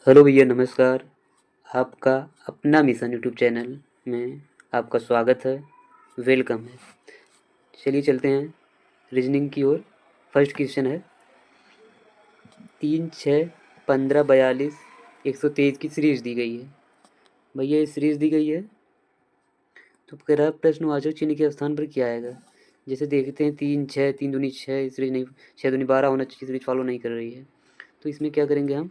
Hello भैया, नमस्कार। आपका अपना मिशन यूट्यूब चैनल में आपका स्वागत है, वेलकम है। चलिए चलते हैं रीजनिंग की ओर। फर्स्ट क्वेश्चन है 3, 6, 15, 42, 123 की सीरीज दी गई है। भैया ये सीरीज दी गई है तो कह रहा है प्रश्नवाचक चिन्ह के स्थान पर क्या आएगा। जैसे देखते हैं 3, 6, 3 दूनी 6 सीरीज नहीं, 6 दूनी 12 होना चाहिए, सीरीज फॉलो नहीं कर रही है। तो इसमें क्या करेंगे हम,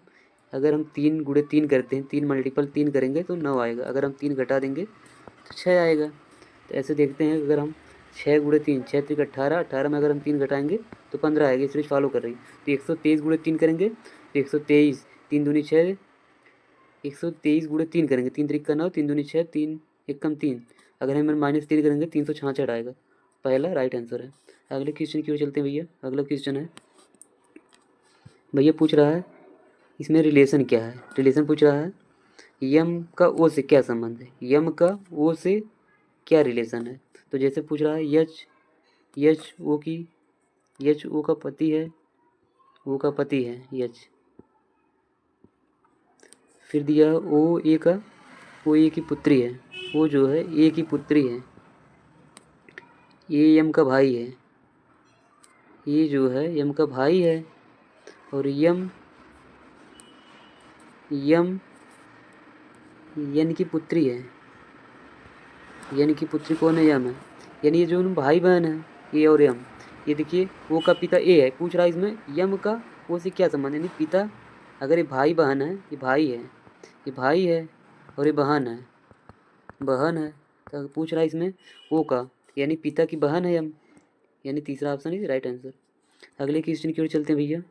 अगर हम 3 गुणे 3 करते हैं, 3 मल्टीपल 3 करेंगे तो 9 आएगा। अगर हम 3 घटा देंगे तो 6 आएगा। तो ऐसे देखते हैं, अगर हम 6 गुणे 3, 6 3 18, 18 में अगर हम 3 घटाएंगे तो 15 आएगी। सीरीज फॉलो कर रही। तो 123 गुणे 3 करेंगे तो 123, 3 दूनी 6, 123 गुणे 3 करेंगे, 3 त्रिक का 9, 3 दूनी 6, 3 एक कम 3। अगर हम -3 करेंगे 366 आएगा। पहला राइट आंसर है। अगले क्वेश्चन की ओर चलते हैं भैया। अगला क्वेश्चन है, भैया पूछ रहा है इसमें रिलेशन क्या है। रिलेशन पूछ रहा है यम का ओ से क्या संबंध है, यम का ओ से क्या रिलेशन है। तो जैसे पूछ रहा है यच, यच ओ की, यच ओ का पति है, ओ का पति है यच। फिर दिया ओ ए का, ओ ए की पुत्री है, वो जो है ए की पुत्री है। ये यम का भाई है, ये जो है यम का भाई है। और यम, यम यन की पुत्री है। यन की पुत्री कौन है, यम है। यानी ये जो भाई बहन है, ए और यम। ये देखिए ओ का पिता ए है, पूछ रहा है इसमें यम का ओ से क्या संबंध है, यानी पिता। अगर ये भाई बहन है, ये भाई है, ये भाई है और ये बहन है, बहन है। तो पूछ रहा है इसमें ओ का, यानी पिता की बहन है यम, यानी तीसरा ऑप्शन है राइट आंसर। अगले क्वेश्चन की ओर चलते हैं भैया।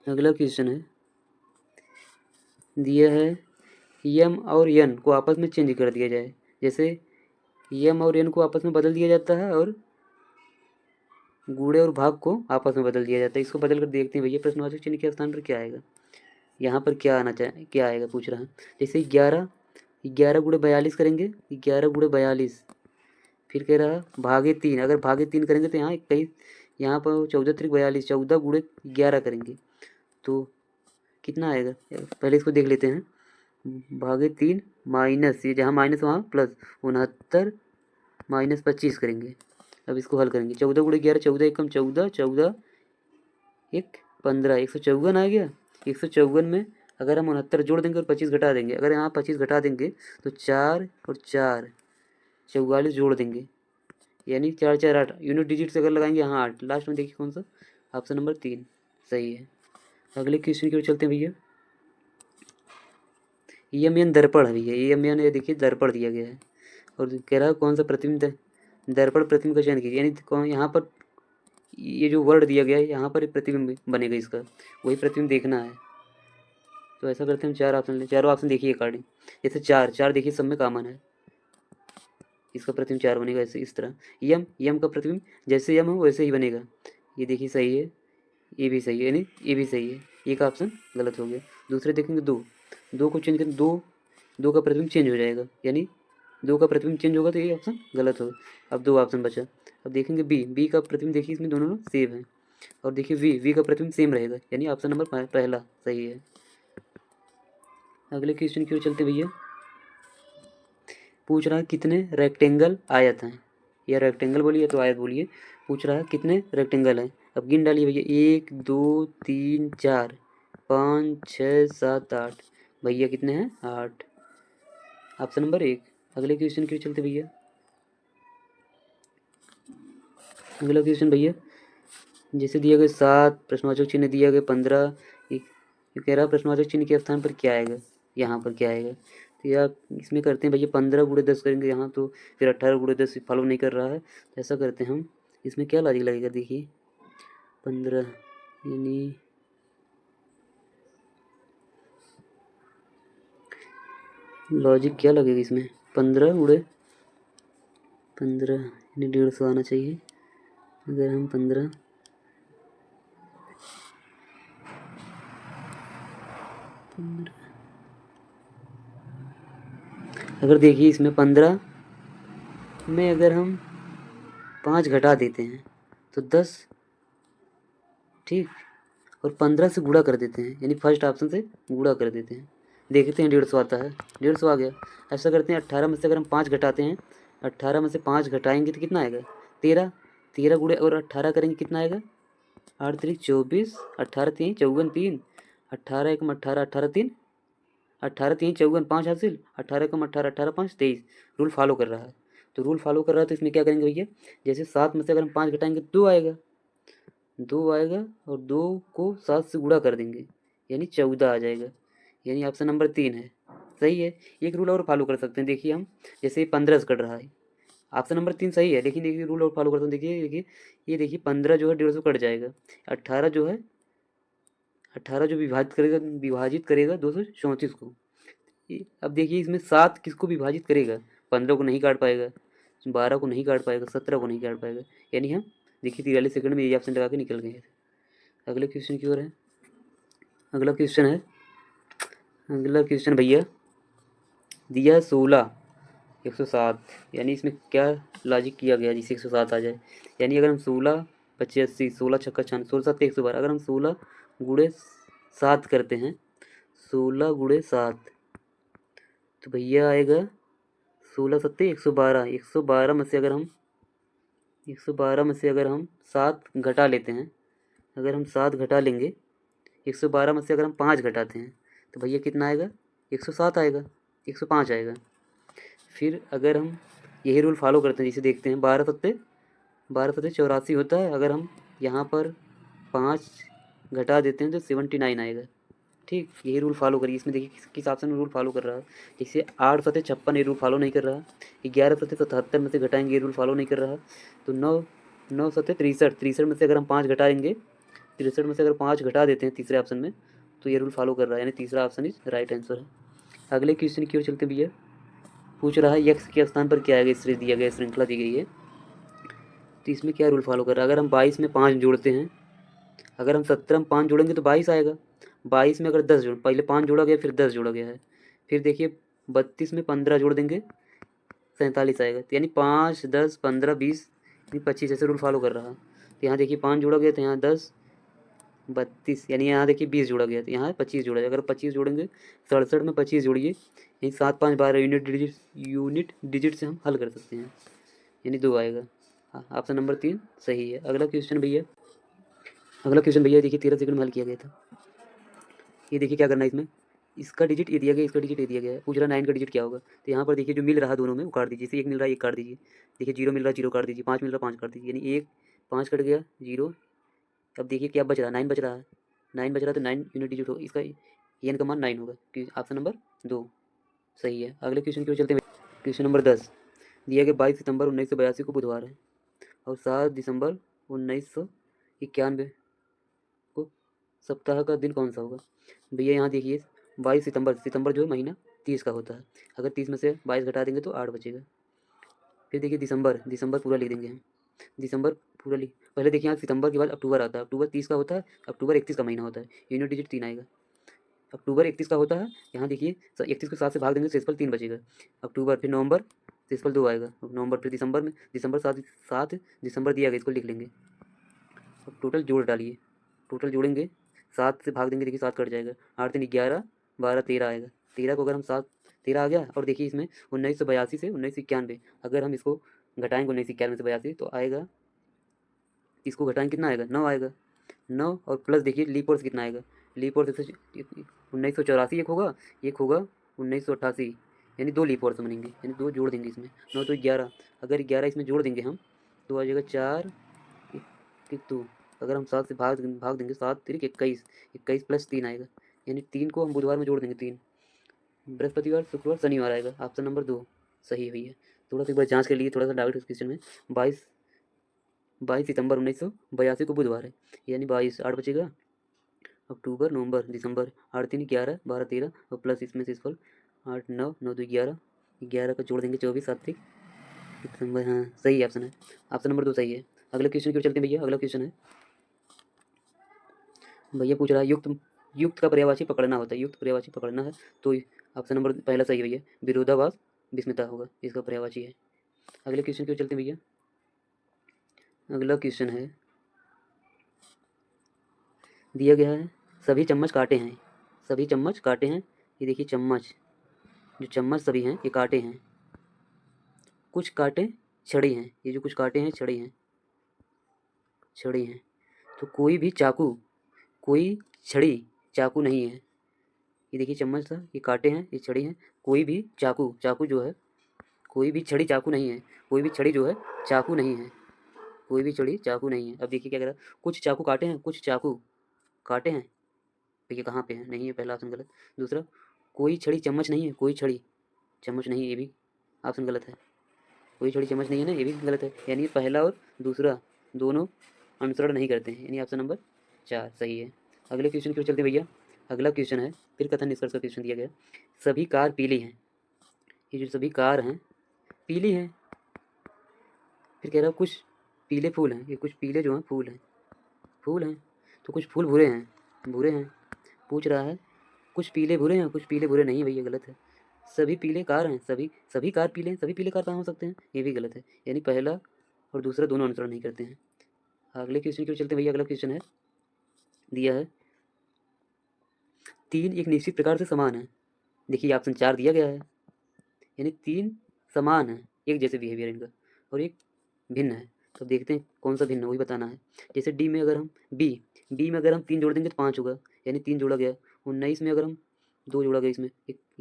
अगला क्वेश्चन है, दिया है यम और यन को आपस में चेंज कर दिया जाए। जैसे यम और यन को आपस में बदल दिया जाता है और गुणे और भाग को आपस में बदल दिया जाता है। इसको बदल कर देखते हैं भैया प्रश्नवाचक चिन्ह के स्थान पर क्या आएगा। यहाँ पर क्या आना चाहिए, क्या आएगा पूछ रहा है। जैसे 11, 11 गुणे 42 करेंगे, 11 गुणे 42। फिर कह रहा भागे 3, अगर भागे 3 करेंगे तो यहाँ कहीं, यहाँ पर 14 त्रिक 42, 14 गुणे 11 करेंगे तो कितना आएगा। पहले इसको देख लेते हैं। भागे 3 माइनस, ये जहाँ माइनस वहाँ प्लस, 69 -25 करेंगे। अब इसको हल करेंगे। 14 गुणे 11, 14 एकम 14, 14 एक 15, 154 आ गया। 154 में अगर हम 69 जोड़ देंगे और 25 घटा देंगे, अगर यहाँ 25 घटा देंगे तो 4 और 4 44 जोड़ देंगे, यानी 4 4 8। यूनिट डिजिट से अगर लगाएंगे यहाँ 8, लास्ट में देखिए कौन सा, ऑप्शन नंबर 3 सही है। अगले क्वेश्चन की ओर चलते हैं भैया। यम एन दर्पण है भैया, यम एन ये देखिए दर्पण दिया गया है और कह रहा है कौन सा प्रतिबिंब, दर्पण प्रतिबिंब का चयन कीजिए। यानी कौन, यहाँ पर ये जो वर्ड दिया गया है यहाँ पर एक प्रतिबिंब बनेगा, इसका वही प्रतिबिंब देखना है। तो ऐसा करते हैं हम 4 ऑप्शन ले, चारों ऑप्शन देखिए अकॉर्डिंग। जैसे 4 4 देखिए सब में कॉमन है, इसका प्रतिबिंब 4 बनेगा। ऐसे इस तरह यम, यम का प्रतिबिंब जैसे यम हो वैसे ही बनेगा। ये देखिए सही है, ये भी सही है, यानी ये भी सही है। एक ऑप्शन गलत हो गया। दूसरे देखेंगे 2, 2 को चेंज करें, 2, 2 का प्रतिबिंब चेंज हो जाएगा, यानी 2 का प्रतिबिंब चेंज होगा तो ये ऑप्शन गलत होगा। अब 2 ऑप्शन बचा। अब देखेंगे बी, बी का प्रतिबिंब देखिए इसमें दोनों सेम है। और देखिए वी, वी का प्रतिबिंब सेम रहेगा, यानी ऑप्शन नंबर पहला सही है। अगले क्वेश्चन की ओर चलते भैया। पूछ रहा है कितने रेक्टेंगल आयत हैं, या रेक्टेंगल बोलिए तो आयत बोलिए। पूछ रहा है कितने रेक्टेंगल हैं। अब गिन डालिए भैया, 1 2 3 4 5 6 7 8। भैया कितने हैं, 8, ऑप्शन नंबर 1। अगले क्वेश्चन की ओर चलते भैया। अगला क्वेश्चन भैया, जैसे दिया गया 7, प्रश्नवाचक चिन्ह दिया गया 15, ये कह रहा प्रश्नवाचक चिन्ह के स्थान पर क्या आएगा, यहाँ पर क्या आएगा। तो या इसमें करते हैं भैया 15 गुणे 10 करेंगे यहाँ, तो फिर 18 गुणे 10 फॉलो नहीं कर रहा है। तो ऐसा करते हैं हम, इसमें क्या लॉजिक लगेगा देखिए। 15 यानी लॉजिक क्या लगेगा इसमें, 15 गुणे 15 यानी 150 आना चाहिए। अगर हम 15 अगर देखिए इसमें 15 में अगर हम 5 घटा देते हैं तो 10, ठीक। और 15 से गुणा कर देते हैं, यानी फर्स्ट ऑप्शन से गुणा कर देते हैं। देखते हैं 150 आता है, 150 आ गया। ऐसा करते हैं 18 में से अगर हम 5 घटाते हैं, 18 में से 5 घटाएंगे तो कितना आएगा 13, 13 गुणे और 18 करेंगे कितना आएगा 8 3 24, 18 3 54 3, 18 1 18, 18 3 18 3 54 5 हासिल, 18 कम 18, 18 5 23। रूल फॉलो कर रहा है, तो रूल फॉलो कर रहा है तो इसमें क्या करेंगे भैया, जैसे 7 में से अगर हम 5 घटाएंगे 2 आएगा, 2 आएगा और 2 को 7 से गुणा कर देंगे यानी 14 आ जाएगा, यानी ऑप्शन नंबर 3 है। सही है। एक रूल और फॉलो कर सकते हैं, देखिए हम जैसे 15 से कट रहा है, ऑप्शन नंबर 3 सही है, लेकिन देखिए रूल और फॉलो करते हैं। देखिए ये देखिए 15 जो है 150 कट जाएगा, 18 जो है 18 जो विभाजित करेगा 234 को। अब देखिए इसमें 7 किसको विभाजित करेगा, 15 को नहीं काट पाएगा, 12 को नहीं काट पाएगा, 17 को नहीं काट पाएगा, यानी हम देखिए 43 सेकंड में ये ऑप्शन लगा के निकल गए हैं। अगले क्वेश्चन की ओर है। अगला क्वेश्चन है, अगला क्वेश्चन भैया दिया है 16 107, यानी इसमें क्या लॉजिक किया गया जिससे 107 आ जाए। यानी अगर हम 16 25 80, 16 छक्का 96, 16 7 112, अगर हम 16 गुणे 7 करते हैं, 16 गुणे 7 तो भैया आएगा 16 सत्ते 112, 112 में से अगर हम 112 में से अगर हम 7 घटा लेते हैं, अगर हम 7 घटा लेंगे, 112 में से अगर हम 5 घटाते हैं तो भैया कितना आएगा 107 आएगा, 105 आएगा। फिर अगर हम यही रूल फॉलो करते हैं, जिसे देखते हैं 12 सत्ते 84 होता है, अगर हम यहाँ पर 5 घटा देते हैं तो 79 आएगा। ठीक, यही रूल फॉलो करिए। इसमें देखिए किस ऑप्शन में रूल फॉलो कर रहा है, जैसे 8 सत्ते 56 ये रूल फॉलो नहीं कर रहा, 11 सत्ते 77 में से घटाएंगे ये रूल फॉलो नहीं कर रहा, तो 9 सत्ते 63 में से अगर हम 5 घटाएंगे, 63 में से अगर 5 घटा देते हैं तीसरे ऑप्शन में तो ये रूल फॉलो कर रहा है, यानी तीसरा ऑप्शन इज राइट आंसर है। अगले क्वेश्चन की ओर चलते भैया। पूछ रहा है यक्स के स्थान पर क्या आएगा, इससे दिया गया श्रृंखला दी गई है, तो इसमें क्या रूल फॉलो कर रहा है। अगर हम 22 में 5 जोड़ते हैं, अगर हम 17 में 5 जोड़ेंगे तो 22 आएगा, 22 में अगर 10 जोड़, पहले 5 जोड़ा गया फिर 10 जोड़ा गया है, फिर देखिए 32 में 15 जोड़ देंगे 47 आएगा, तो यानी 5 10 15 20 25 ऐसे रूल फॉलो कर रहा है। तो यहाँ देखिए 5 जोड़ा गया तो यहाँ 10 32, यानी यहाँ देखिए 20 जोड़ा गया तो यहाँ 25 जोड़ा जाएगा। अगर 25 जोड़ेंगे 67 में 25 जोड़िए, यही 7 5 12 यूनिट डिजिट से हम हल कर सकते हैं, यानी 2 आएगा। ऑप्शन नंबर 3 सही है। अगला क्वेश्चन भैया, अगला क्वेश्चन भैया देखिए 13 सेकंड में हल किया गया था। ये देखिए क्या करना है इसमें, इसका डिजिट ये दिया गया, इसका डिजिट ये दिया गया है, पूछ रहा 9 का डिजिट क्या होगा। तो यहाँ पर देखिए जो मिल रहा है दोनों में वो काट दीजिए, जैसे 1 मिल रहा है 1 काट दीजिए, देखिए 0 मिल रहा है 0 काट दीजिए, 5 मिल रहा है 5 काट दीजिए, यानी 1 5 कट गया 0। अब देखिए क्या बच रहा है, 9 बच रहा है, 9 बच रहा है तो 9 यूनिट डिजिट होगा, इसका एन का मान 9 होगा, क्योंकि ऑप्शन नंबर 2 सही है। अगले क्वेश्चन की ओर चलते हैं। क्वेश्चन नंबर 10 दिया गया 22 सितंबर 1982 को बुधवार है और 7 दिसंबर 1991 को सप्ताह का दिन कौन सा होगा। भैया यहाँ देखिए 22 सितंबर, सितंबर जो है महीना 30 का होता है, अगर 30 में से 22 घटा देंगे तो 8 बचेगा। फिर देखिए दिसंबर, दिसंबर पूरा लिख देंगे हम, दिसंबर पूरा लिख, पहले देखिए यहाँ सितंबर के बाद अक्टूबर आता है, अक्टूबर 30 का होता है, अक्टूबर 31 का महीना होता है, यूनिट डिजिट 3 आएगा। अक्टूबर 31 का होता है, यहाँ देखिए 31 को 7 से भाग देंगे शेषफल 3 बचेगा। अक्टूबर फिर नवंबर शेषफल 2 आएगा, नवंबर फिर दिसंबर में, दिसंबर 7 दिसंबर दिया गया, इसको लिख लेंगे। अब टोटल जोड़ डालिए, टोटल जोड़ेंगे 7 से भाग देंगे, देखिए 7 कट जाएगा, 8 3 11 12 13 आएगा, 13 को अगर हम 7 13 आ गया, और देखिए इसमें 1982 से 1991, अगर हम इसको घटाएंगे 1991 से 82 तो आएगा, इसको घटाएंगे कितना आएगा 9 आएगा, 9 और प्लस देखिए लीप वर्ष कितना आएगा, लीप वर्ष 1984 एक होगा, एक होगा 1988, यानी 2 लीप वर्ष बनेंगे, यानी 2 जोड़ देंगे इसमें, 9 तो 11, अगर 11 इसमें जोड़ देंगे हम तो आ जाएगा 4 2, अगर हम 7 से भाग देंगे 7 तिरिक 21, 21 प्लस 3 आएगा, यानी 3 को हम बुधवार में जोड़ देंगे, 3 बृहस्पतिवार शुक्रवार शनिवार आएगा, ऑप्शन नंबर 2 सही हुई है। थोड़ा सा एक बार जांच के लिए, थोड़ा सा डाउट इस क्वेश्चन में, 22 सितंबर 1982 को बुधवार है, यानी 22 8 बचेगा, अक्टूबर नवंबर दिसंबर 8 3 11 12 13 और प्लस इसमें से इसफल 8 9 9 2 11, 11 का जोड़ देंगे 24 7 दिसंबर, हाँ सही ऑप्शन है, ऑप्शन नंबर 2 सही है। अगले क्वेश्चन की ओर चलते हैं भैया। अगला क्वेश्चन है, भैया पूछ रहा है युक्त, युक्त का पर्यायवाची पकड़ना होता है, युक्त पर्यायवाची पकड़ना है तो ऑप्शन नंबर पहला सही है भैया, विरोधाभास विस्मिता होगा, इसका पर्यायवाची है। अगले क्वेश्चन की ओर चलते हैं भैया। अगला क्वेश्चन है, दिया गया है सभी चम्मच काटे हैं, सभी चम्मच काटे हैं। ये देखिए चम्मच, जो चम्मच सभी हैं ये काटे हैं, कुछ काटे छड़ी हैं, ये जो कुछ काटे हैं छड़ी हैं, छड़ी हैं। तो कोई भी चाकू, कोई छड़ी चाकू नहीं है। ये देखिए चम्मच था, ये काटे हैं, ये छड़ी हैं। कोई भी चाकू, चाकू जो है, कोई भी छड़ी चाकू नहीं है, कोई भी छड़ी जो है चाकू नहीं है, कोई भी छड़ी चाकू नहीं है। अब देखिए क्या कह रहा है, कुछ चाकू काटे हैं, कुछ चाकू काटे हैं। देखिए कहाँ पे है, नहीं है, पहला ऑप्शन गलत। दूसरा, कोई छड़ी चम्मच नहीं है, कोई छड़ी चम्मच नहीं है, ये भी ऑप्शन गलत है। कोई छड़ी चम्मच नहीं है ना, ये भी गलत है। यानी पहला और दूसरा दोनों अनुसरण नहीं करते हैं, यानी ऑप्शन नंबर 4 सही है। अगले क्वेश्चन की ओर चलते हैं भैया। अगला क्वेश्चन है, फिर कथन निष्कर्ष का क्वेश्चन दिया गया। सभी कार पीली हैं, ये जो सभी कार हैं पीली हैं। फिर कह रहा है कुछ पीले फूल हैं, ये कुछ पीले जो हैं फूल हैं, फूल हैं। तो कुछ फूल भूरे हैं, भूरे हैं। पूछ रहा है कुछ पीले भूरे हैं, कुछ पीले भूरे नहीं है भैया, गलत है। सभी पीले कार हैं, सभी सभी कार पीले हैं, सभी पीले कार कहाँ हो सकते हैं, ये भी गलत है। यानी पहला और दूसरा दोनों अनुसरण नहीं करते हैं। अगले क्वेश्चन की ओर चलते हैं भैया। अगला क्वेश्चन है, दिया है तीन एक निश्चित प्रकार से समान है। देखिए ऑप्शन 4 दिया गया है, यानी तीन समान है, एक जैसे बिहेवियर इनका, और एक भिन्न है। तो देखते हैं कौन सा भिन्न है, वही बताना है। जैसे डी में अगर हम बी में अगर हम 3 जोड़ देंगे तो 5 होगा, यानी 3 जोड़ा गया। 19 में अगर हम 2 जोड़ा गया, इसमें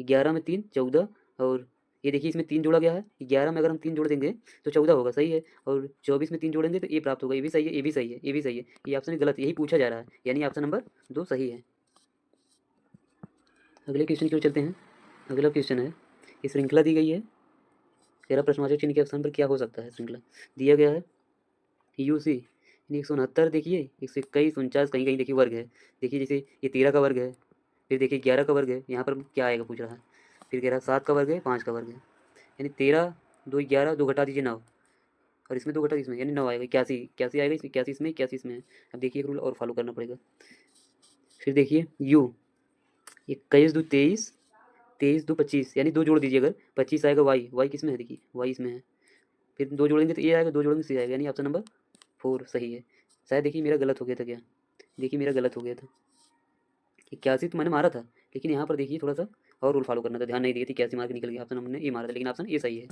11 में 3 14, और ये देखिए इसमें 3 जोड़ा गया है। 11 में अगर हम 3 जोड़ देंगे तो 14 होगा, सही है। और 24 में 3 जोड़ेंगे तो ए प्राप्त होगा, ये भी सही है, ये भी सही है, ये भी सही है। ये ऑप्शन गलत, यही पूछा जा रहा है, यानी ऑप्शन नंबर 2 सही है। अगले क्वेश्चन की ओर चलते हैं। अगला क्वेश्चन है, ये श्रृंखला दी गई है, तेरा प्रश्नवाचक चिन्ह के स्थान पर क्या हो सकता है। श्रृंखला दिया गया है यूसी, 169 देखिए, 121 49 कहीं कहीं देखिए वर्ग है। देखिए जैसे ये 13 का वर्ग है, फिर देखिए 11 का वर्ग है, यहाँ पर क्या आएगा पूछ रहा है। फिर कह रहा है 7 का वर्ग है, 5 का वर्ग है, यानी 13 2 11, 2 घटा दीजिए 9, और इसमें 2 घटा इसमें, यानी 9 आएगा। 81 81 आएगा, इसमें 81 इसमें, 81 इसमें है। अब देखिए एक रूल और फॉलो करना पड़ेगा। फिर देखिए यू, 21 2 23, 23 2 25, यानी 2 जोड़ दीजिए अगर 25 आएगा। वाई, वाई किस में है, देखिए वाई इसमें है। फिर 2 जोड़ेंगे तो ए आएगा, 2 जोड़ेंगे सी आएगा, यानी ऑप्शन नंबर 4 सही है। शायद देखिए मेरा गलत हो गया था क्या, देखिए मेरा गलत हो गया था। 81 तो मैंने मारा था, लेकिन यहाँ पर देखिए थोड़ा सा और रूल फॉलो करना था, ध्यान नहीं दिए थे। 81 मार के निकल गया, ऑप्शन हमने ए मारा था, लेकिन ऑप्शन ए सही है।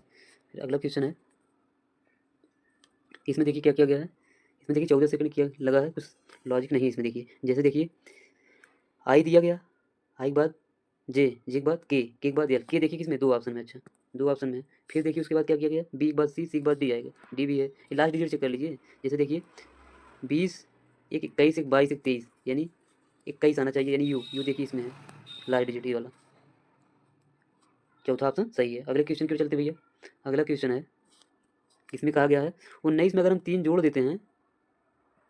फिर अगला क्वेश्चन है, इसमें देखिए क्या किया गया है। इसमें देखिए 14 सेकंड किया लगा है, कुछ लॉजिक नहीं है इसमें। देखिए जैसे देखिए आई दिया गया, आई के बाद जे, जे के बाद के के बाद एल, के देखिए किसमें, 2 ऑप्शन में। अच्छा 2 ऑप्शन में। फिर देखिए उसके बाद क्या किया गया, बी के बाद सी, सी के बाद डी आएगा, डी भी है। ये लास्ट डिजिट चेक कर लीजिए। जैसे देखिए 20 एक 21 एक 22 एक 23, यानी 21 आना चाहिए, यानी यू, यू देखिए इसमें है लास्ट डिजिट ये वाला, चौथा ऑप्शन सही है। अगले क्वेश्चन की ओर चलते भैया। अगला क्वेश्चन है, इसमें कहा गया है 19 में अगर हम 3 जोड़ देते हैं,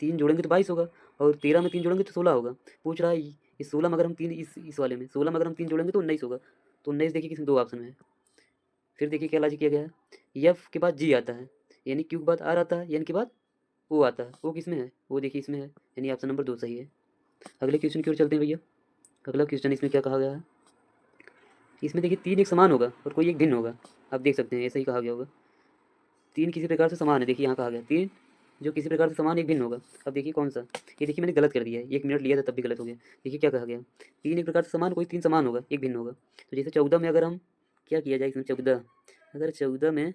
3 जोड़ेंगे तो 22 होगा, और 13 में 3 जोड़ेंगे तो 16 होगा। पूछ रहा है इस 16 में अगर हम 3, इस वाले में 16 में अगर हम 3 जोड़ेंगे तो 19 होगा। तो 19 देखिए किसमें, 2 ऑप्शन में है। फिर देखिए क्या लॉजिक किया गया है, एफ के बाद जी आता है, यानी क्यू के बाद आर आता है, यानी के बाद ओ आता है। ओ किसमें है, वो देखिए इसमें है, यानी ऑप्शन नंबर 2 सही है। अगले क्वेश्चन की ओर चलते हैं भैया। अगला क्वेश्चन इसमें क्या कहा गया है, इसमें देखिए 3 एक समान होगा और कोई एक भिन्न होगा। आप देख सकते हैं ऐसा ही कहा गया होगा। 3 किसी प्रकार से समान है, देखिए यहाँ कहा गया 3 जो किसी प्रकार से समान एक भिन्न होगा। अब देखिए कौन सा, ये देखिए मैंने गलत कर दिया है, 1 मिनट लिया था तब भी गलत हो गया। देखिए क्या कहा गया, 3 एक प्रकार से समान, कोई 3 समान होगा एक भिन्न होगा। तो जैसे 14 में अगर हम क्या किया जाए, इसमें 14, अगर 14 में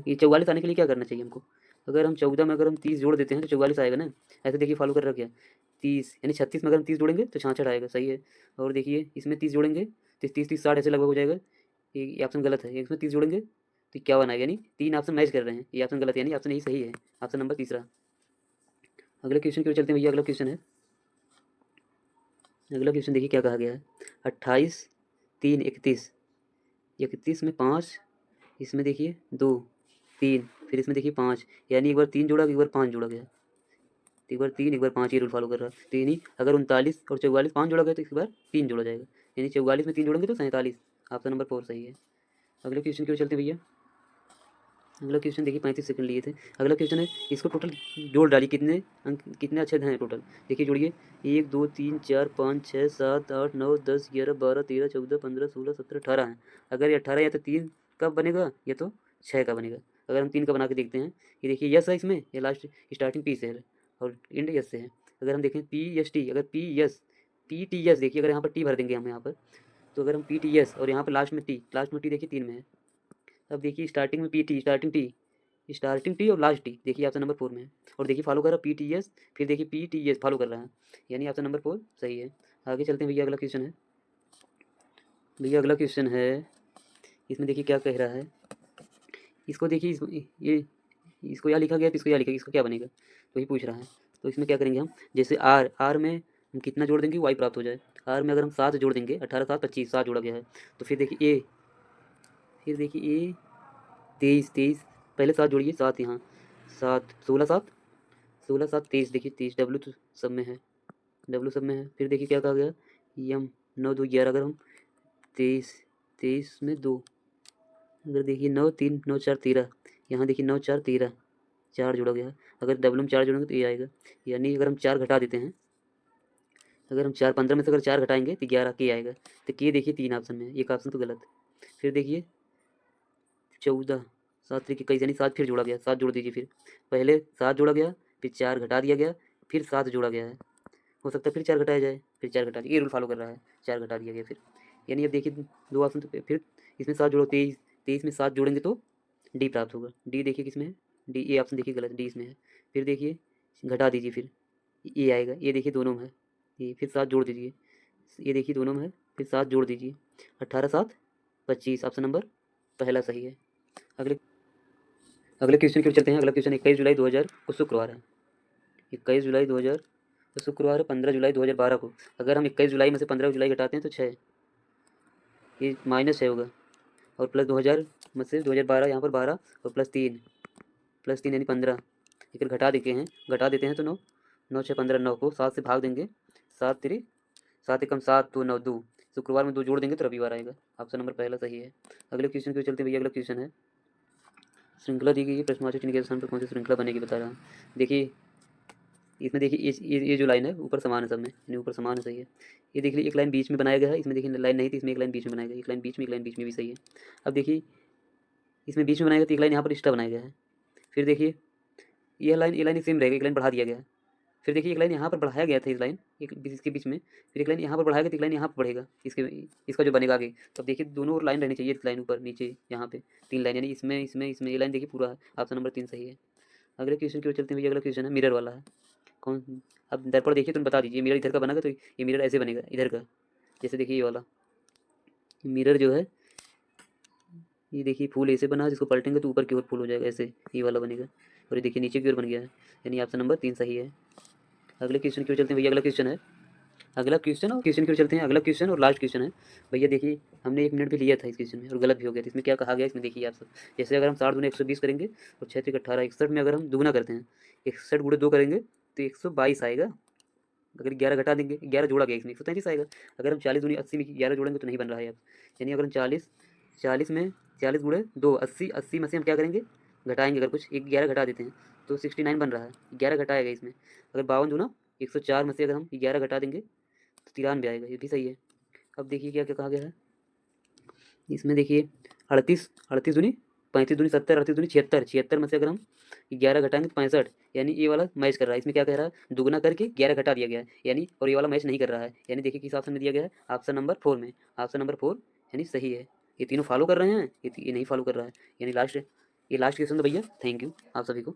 ये 44 आने के लिए क्या करना चाहिए हमको। अगर हम 14 में अगर हम 30 जोड़ देते हैं तो 44 आएगा ना। ऐसे देखिए फॉलो कर रखा है 30, यानी 36 में अगर हम 30 जोड़ेंगे तो 66 आएगा, सही है। और देखिए इसमें 30 जोड़ेंगे तो 30 60 ऐसे लगभग हो जाएगा। ये ऑप्शन गलत है, इसमें 30 जोड़ेंगे तो 51 आएगा, यानी 3 ऑप्शन मैच कर रहे हैं, ये ऑप्शन गलत है, यानी ऑप्शन यही सही है, ऑप्शन नंबर तीसरा। अगले क्वेश्चन की ओर चलते हैं भैया। अगला क्वेश्चन है, अगला क्वेश्चन देखिए क्या कहा गया है, 28 3 31, 31 में 5, इसमें देखिए 2 3, फिर इसमें देखिए 5, यानी एक बार 3 जोड़ा एक बार 5 जोड़ा गया। एक बार 3 एक बार 5, ये रूल फॉलो कर रहा है। तो यानी अगर 39 और 44 5 जोड़ा गया तो इस बार 3 जोड़ा जाएगा, यानी 44 में 3 जोड़ेंगे तो 47, ऑप्शन नंबर 4 सही है। अगले क्वेश्चन की ओर चलते हैं भैया। अगला क्वेश्चन देखिए 35 सेकंड लिए थे। अगला क्वेश्चन है, इसको टोटल जोड़ डालिए, कितने अंक कितने अक्षर हैं टोटल। देखिए जोड़िए 1 2 3 4 5 6 7 8 9 10 11 12 13 14 15 16 17 18 हैं। अगर ये 18 या तो 3 का बनेगा या तो 6 का बनेगा। अगर हम 3 का बना के देखते हैं, ये देखिए यस है इसमें, ये लास्ट स्टार्टिंग पी से है और एंड यस से है। अगर हम देखें पी एस टी, अगर P yes P T yes, देखिए अगर यहाँ पर टी भर देंगे हम यहाँ पर, तो अगर हम पी टी यस और यहाँ पर लास्ट में टी देखिए 3 में है। अब देखिए स्टार्टिंग में पी टी, स्टार्टिंग टी और लास्ट टी, देखिए ऑप्शन नंबर 4 में है। और देखिए फॉलो कर रहा है पी टी एस, फिर देखिए पी टी एस फॉलो कर रहा है, यानी ऑप्शन नंबर 4 सही है। आगे चलते हैं भैया, अगला क्वेश्चन है। भैया अगला क्वेश्चन है, इसमें देखिए क्या कह रहा है। इसको देखिए ये इसको यहाँ लिखा गया तो इसको यहाँ लिखा गया, इसको क्या बनेगा तो ये पूछ रहा है। तो इसमें क्या करेंगे हम, जैसे आर में हम कितना जोड़ देंगे वाई प्राप्त हो जाए। आर में अगर हम 7 जोड़ देंगे, 18 7 25, 7 जोड़ा गया है। तो फिर देखिए ए, 23 पहले 7 जोड़िए, 7 यहाँ 7 16 7 16 7 23, देखिए 23 डब्ल्यू तो सब में है, फिर देखिए क्या कहा गया, यम 9 2 11, अगर हम 23 में 2, अगर देखिए 9 3 9 4 13, यहाँ देखिए 9 4 13, 4 जोड़ा गया है। अगर डब्ल्यू में 4 जोड़ेंगे तो ये आएगा, यानी अगर हम 4 घटा देते हैं, अगर हम 4 15 में से अगर 4 घटाएंगे तो 11 के आएगा। तो के देखिए 3 ऑप्शन में, एक ऑप्शन तो गलत। फिर देखिए 14 7 3 21, यानी 7 फिर जोड़ा गया, 7 जोड़ दीजिए। फिर पहले 7 जोड़ा गया, फिर 4 घटा दिया गया, फिर 7 जोड़ा गया है। हो सकता है फिर 4 घटाया जाए, फिर 4 घटा दिया, ये रूल फॉलो कर रहा है, 4 घटा दिया गया फिर, यानी अब देखिए 2 ऑप्शन। तो फिर इसमें 7 जोड़ो, 23 में 7 जोड़ेंगे तो डी प्राप्त होगा। डी देखिए किसमें है, डी, ये ऑप्शन देखिए गलत, डी इसमें है। फिर देखिए घटा दीजिए, फिर ये आएगा, ये देखिए दोनों में है, ये फिर 7 जोड़ दीजिए, ये देखिए दोनों में है, फिर 7 जोड़ दीजिए, 18 7 25, ऑप्शन नंबर पहला सही है। अगले अगले क्वेश्चन की ओर चलते हैं। अगला क्वेश्चन 21 जुलाई 2000 को शुक्रवार है, 21 जुलाई 2000 को शुक्रवार है, 15 जुलाई 2012 को। अगर हम 21 जुलाई में से 15 जुलाई घटाते हैं तो 6, ये -6 होगा, और प्लस 2000 में से 2012 यहाँ पर 12 और प्लस 3 यानी 15, फिर घटा देते हैं तो 9 9 6 15, 9 को 7 से भाग देंगे, 7 3 7 एकम 7 2 9 2, शुक्रवार में 2 जोड़ देंगे तो रविवार आएगा, ऑप्शन नंबर पहला सही है। अगले क्वेश्चन की चलते हैं भैया। अगला क्वेश्चन है, श्रृंखला दी गई है, प्रश्नवाचक चिन्ह के स्थान पर कौन सी श्रृंखला बनेगी बता रहा हूँ। देखिए इसमें देखिए ये जो लाइन है ऊपर समान है सब में, यानी ऊपर समान है, सही है। ये देखिए एक लाइन बीच में बनाया गया है, इसमें देखिए लाइन नहीं थी, इसमें एक लाइन बीच में बनाया गया, एक लाइन बीच में, एक लाइन बीच में भी सही है। अब देखिए इसमें बीच में बनाया गया तो एक लाइन यहाँ पर एक्स्ट्रा बनाया गया है। फिर देखिए ये लाइन सेम रहेगा, एक लाइन बढ़ा दिया गया है। फिर देखिए एक लाइन यहाँ पर बढ़ाया गया था, इस लाइन इसके बीच में, फिर एक लाइन यहाँ पर बढ़ाया गया तो एक लाइन यहाँ पर बढ़ेगा, इसका जो बनेगा आगे। तो अब देखिए दोनों ओर लाइन रहनी चाहिए, इस लाइन ऊपर नीचे यहाँ पे 3 लाइन, यानी इसमें ये लाइन देखिए पूरा है, ऑप्शन नंबर 3 सही है। अगले क्वेश्चन की ओर चलते हैं भैया। अगला क्वेश्चन है मिरर वाला है, कौन, अब दर्पण देखिए तुम बता दीजिए, मिरर इधर का बनेगा तो ये मिरर ऐसे बनेगा इधर का, जैसे देखिए ये वाला मिरर जो है, ये देखिए फूल ऐसे बना है, जिसको पलटेंगे तो ऊपर की ओर फूल हो जाएगा, ऐसे ये वाला बनेगा। और ये देखिए नीचे की ओर बन गया है, यानी ऑप्शन नंबर 3 सही है। अगले क्वेश्चन की ओर चलते हैं भैया। अगला क्वेश्चन है, अगला क्वेश्चन और क्वेश्चन की ओर चलते हैं। अगला क्वेश्चन और लास्ट क्वेश्चन है भैया। देखिए हमने 1 मिनट भी लिया था इस क्वेश्चन में और गलत भी हो गया था। इसमें क्या कहा गया, इसमें देखिए आप सब, जैसे अगर हम 60 दूनी 120 करेंगे और 6 3 18, 61 में अगर हम दुगुना करते हैं, 61 गुणे 2 करेंगे तो 122 आएगा। अगर 11 घटा देंगे, 11 जोड़ा गया इसमें 133 आएगा। अगर हम 40 दूनी 80 में 11 जोड़ेंगे तो नहीं बन रहा है अब, यानी अगर हम 40 में 40 गुणे 2 80 में से हम क्या करेंगे, घटाएंगे, अगर कुछ 11 घटा देते हैं तो 69 बन रहा है, 11 घटाएगा इसमें। अगर 52 दूना 104 में से अगर हम 11 घटा देंगे तो 93 आएगा, ये भी सही है। अब देखिए क्या क्या कहा गया है इसमें, देखिए 38 दूनी 35 दूनी 70, 38 दूनी 76, 76 में से अगर हम 11 घटाएंगे तो 65, यानी ये वाला मैच कर रहा है। इसमें क्या कह रहा है, दुगुना करके 11 घटा दिया गया है, यानी और ये वाला मैच नहीं कर रहा है, यानी देखिए किस ऑप्शन में दिया गया है, ऑप्शन नंबर 4 में, ऑप्शन नंबर 4 यानी सही है। ये तीनों फॉलो कर रहे हैं, ये नहीं फॉलो कर रहा है, यानी ये लास्ट क्वेश्चन था भैया। थैंक यू आप सभी को।